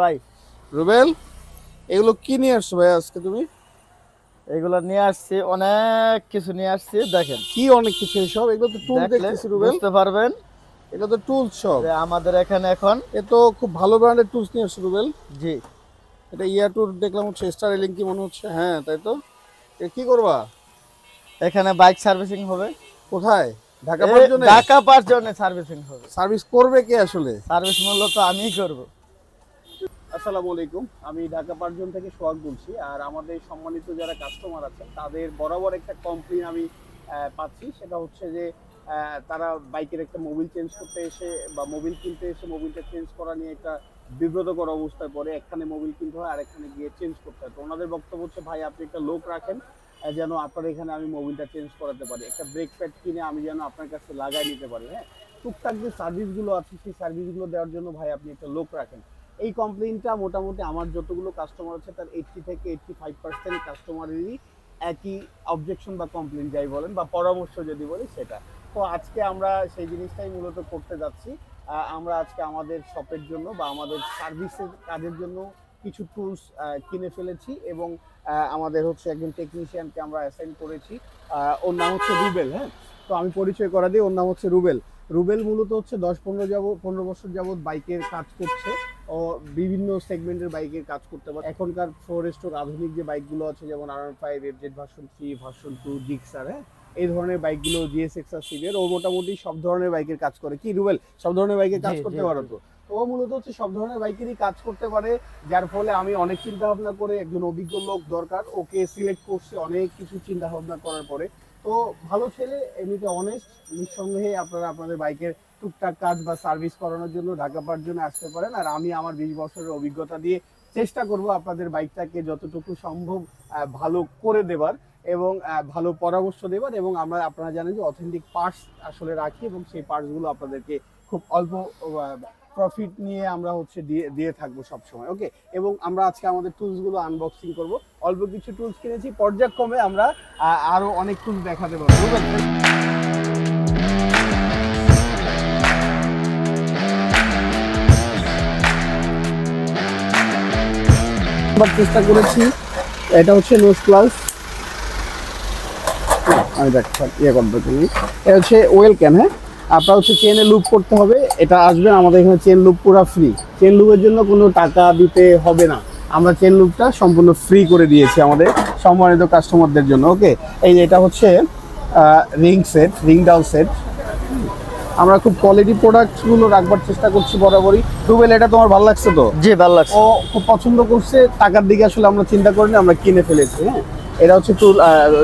ভাই রুবেল, এগুলো কি নিয়ে আসছো ভাই আজকে তুমি? এগুলো নিয়ে আসছি, অনেক কিছু নিয়ে আসছি। দেখেন কি অনেক কিছু সব, এগুলো তো টুল দেখতেছি রুবেল। বুঝতে পারবেন এগুলো তো টুলস সব। যে আমাদের এখানে এখন এ তো খুব ভালো ব্র্যান্ডের টুলস নিয়ে আসছো রুবেল। জি এটা টুর দেখলাম হচ্ছে, স্টার এলিং কি মনে হচ্ছে। হ্যাঁ তাই তো। এ কি করবা? এখানে বাইক সার্ভিসিং হবে। কোথায়? ঢাকা পাওয়ার জন্য? ঢাকা পাওয়ার জন্য সার্ভিসিং হবে। সার্ভিস করবে কে আসলে? সার্ভিস মূলত আমিই করব। আসসালামু আলাইকুম, আমি ঢাকা পার্জন থেকে সোহাগ বলছি। আর আমাদের সম্মানিত যারা কাস্টমার আছেন তাদের বরাবর একটা কমপ্লেইন আমি পাচ্ছি, সেটা হচ্ছে যে তারা বাইকের একটা মোবিল চেঞ্জ করতে এসে বা মোবিল কিনতে এসে মোবিলটা চেঞ্জ করা নিয়ে একটা বিব্রতকর অবস্থায় পড়ে। একখানে মোবিল কিনতে হয় আর একখানে গিয়ে চেঞ্জ করতে হয়। তো ওনাদের বক্তব্য হচ্ছে, ভাই আপনি একটা লোক রাখেন যেন আপনার এখানে আমি মোবিলটা চেঞ্জ করাতে পারি, একটা ব্রেক প্যাড কিনে আমি যেন আপনার কাছে লাগাই নিতে পারি। হ্যাঁ, টুকটাক যে সার্ভিসগুলো আছে সেই সার্ভিসগুলো দেওয়ার জন্য ভাই আপনি একটা লোক রাখেন। এই কমপ্লেইনটা মোটামুটি আমার যতগুলো কাস্টমার আছে তার 80 থেকে 85% কাস্টমারেরই একই অবজেকশন বা কমপ্লেইন যাই বলেন বা পরামর্শ যদি বলি সেটা। তো আজকে আমরা সেই জিনিসটাই মূলত করতে যাচ্ছি। আমরা আজকে আমাদের শপের জন্য বা আমাদের সার্ভিসের কাজের জন্য কিছু টুলস কিনে ফেলেছি এবং আমাদের হচ্ছে একজন টেকনিশিয়ানকে আমরা অ্যাসাইন করেছি। ওর নাম হচ্ছে রুবেল। হ্যাঁ, তো আমি পরিচয় করা দিই, ওর নাম হচ্ছে রুবেল। রুবেল মূলত হচ্ছে 10-15 বছর যাবৎ বাইকের কাজ করছে। ও বিভিন্ন সেগমেন্টের বাইকের কাজ করতে পারে। এখনকার ফোরেস্টোর আধুনিক যে বাইকগুলো আছে, যেমন R15, FZ version 3, version 2, Gixxer, হ্যাঁ এই ধরনের বাইকগুলো, GSX-R সিরিয়ার, ও মোটামুটি সব ধরনের বাইকের কাজ করে। কি রুবেল, সব ধরনের বাইকের কাজ করতে পারো তো? ও মূলত হচ্ছে সব ধরনের বাইকেরই কাজ করতে পারে, যার ফলে আমি অনেক চিন্তা ভাবনা করে একজন অভিজ্ঞ লোক দরকার, ওকে সিলেক্ট করছি অনেক কিছু চিন্তা ভাবনা করার পরে। তো ভালো ছেলে, এমনিতে অনেস্ট, নিঃসন্দেহে আপনারা আপনাদের বাইকের টুকটাক কাজ বা সার্ভিস করানোর জন্য ঢাকা পাওয়ার জন্য আসতে পারেন। আর আমি আমার 20 বছরের অভিজ্ঞতা দিয়ে চেষ্টা করব আপনাদের বাইকটাকে যতটুকু সম্ভব ভালো করে দেবার এবং ভালো পরামর্শ দেবার। এবং আপনারা জানেন যে অথেন্টিক পার্টস আসলে রাখি এবং সেই পার্টসগুলো আপনাদেরকে খুব অল্প প্রফিট নিয়ে আমরা হচ্ছে দিয়ে থাকবো সবসময়। ওকে, এবং আমরা আজকে আমাদের টুলসগুলো আনবক্সিং করব। অল্প কিছু টুলস কিনেছি, পর্যায়ক্রমে আমরা আরো অনেক টুলস দেখাতে পারবো। চেষ্টা করেছি, এটা হচ্ছে নোজ প্লাস, আমি ইয়ে করবো তুমি, এটা হচ্ছে ওয়েল ক্যান। হ্যাঁ, আপনার হচ্ছে চেনে লুপ করতে হবে, এটা আসবেন আমাদের এখানে চেন লুপ পুরো ফ্রি। চেন লুপের জন্য কোনো টাকা দিতে হবে না, আমরা চেন লুপটা সম্পূর্ণ ফ্রি করে দিয়েছি আমাদের সম্মানিত কাস্টমারদের জন্য। ওকে, এই যে এটা হচ্ছে ring set, ring down set. আমরা খুব কোয়ালিটি প্রোডাক্টগুলো রাখবার চেষ্টা করছি বরাবরই। রুবেল, এটা তোমার ভালো লাগছে তো? জি ভালো লাগছে। ও খুব পছন্দ করছে, টাকার দিকে আসলে আমরা চিন্তা করিনি, আমরা কিনে ফেলেছি। হ্যাঁ, এটা হচ্ছে টুল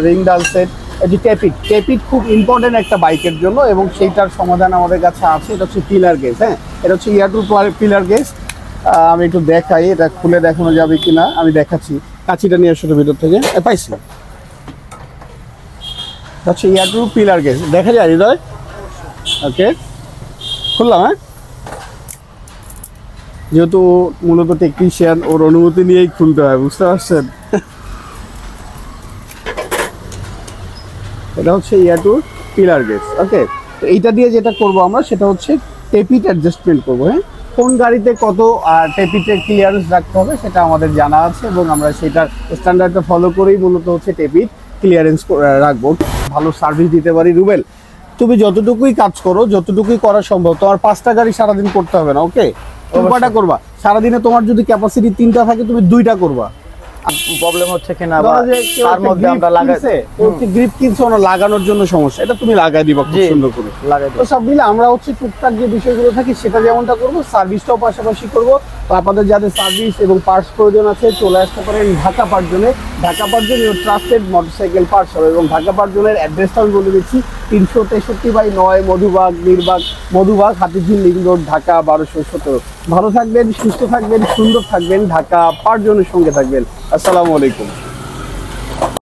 রিং ডাল সেট। এটি টেপিট খুব ইম্পর্টেন্ট একটা বাইকের জন্য এবং সেইটার সমাধান আমাদের কাছে আছে। এটা হচ্ছে পিলার গেজ। হ্যাঁ, এটা হচ্ছে টু পিলার গেজ। আমি একটু দেখাই, এটা খুলে দেখানো যাবে কিনা, আমি দেখাচ্ছি। কাঁচিটা নিয়ে আসলে ভিতর থেকে পাইছি। এটা হচ্ছে টু পিলার গেজ, দেখা যায় হৃদয়? ওকে, খুললাম। হ্যাঁ, যেহেতু মূলত টেকনিশিয়ান, ওর অনুমতি নিয়েই খুলতে হয়, বুঝতে পারছেন? এটা হচ্ছে টুর পিলার গেজ। ওকে, তো এইটা দিয়ে যেটা করব আমরা সেটা হচ্ছে টেপিট অ্যাডজাস্টমেন্ট করবো। হ্যাঁ, কোন গাড়িতে কত টেপিটের ক্লিয়ারেন্স রাখতে হবে সেটা আমাদের জানা আছে এবং আমরা সেটার স্ট্যান্ডার্ডটা ফলো করেই মূলত হচ্ছে টেপিট ক্লিয়ারেন্স রাখবো, ভালো সার্ভিস দিতে পারি। রুবেল, তুমি যতটুকুই কাজ করো, যতটুকুই করা সম্ভব, তোমার 5টা গাড়ি সারাদিন করতে হবে না। ওকে, তুমি কয়টা করবা সারাদিনে? তোমার যদি ক্যাপাসিটি 3টা থাকে, তুমি 2টা করবা। প্রবলেম হচ্ছে কিনা বা তার মধ্যে আমরা লাগাইছে গ্রিপ কিনছো না, লাগানোর জন্য সমস্যা, এটা তুমি লাগাই দিবা খুব সুন্দর করে লাগাই। তো সব মিলে আমরা হচ্ছে টুকটাক যে বিষয়গুলো থাকি সেটা যেমনটা করবো, সার্ভিসটাও পাশাপাশি করবো। তো আপনাদের যাদের সার্ভিস এবং পার্টস প্রয়োজন আছে চলে আসতে পারেন ঢাকা পার্জনে। Dhaka Parjon your trusted motorcycle parts হবে। এবং ঢাকা পার্জনের অ্যাড্রেসটা আমি বলে দিচ্ছি, 363/9 মধুবাগ হাতিঝিল লিং রোড, ঢাকা 1217। ভালো থাকবেন, সুস্থ থাকবেন, সুন্দর থাকবেন, ঢাকা পার্জনের সঙ্গে থাকবেন। আসসালামু আলাইকুম।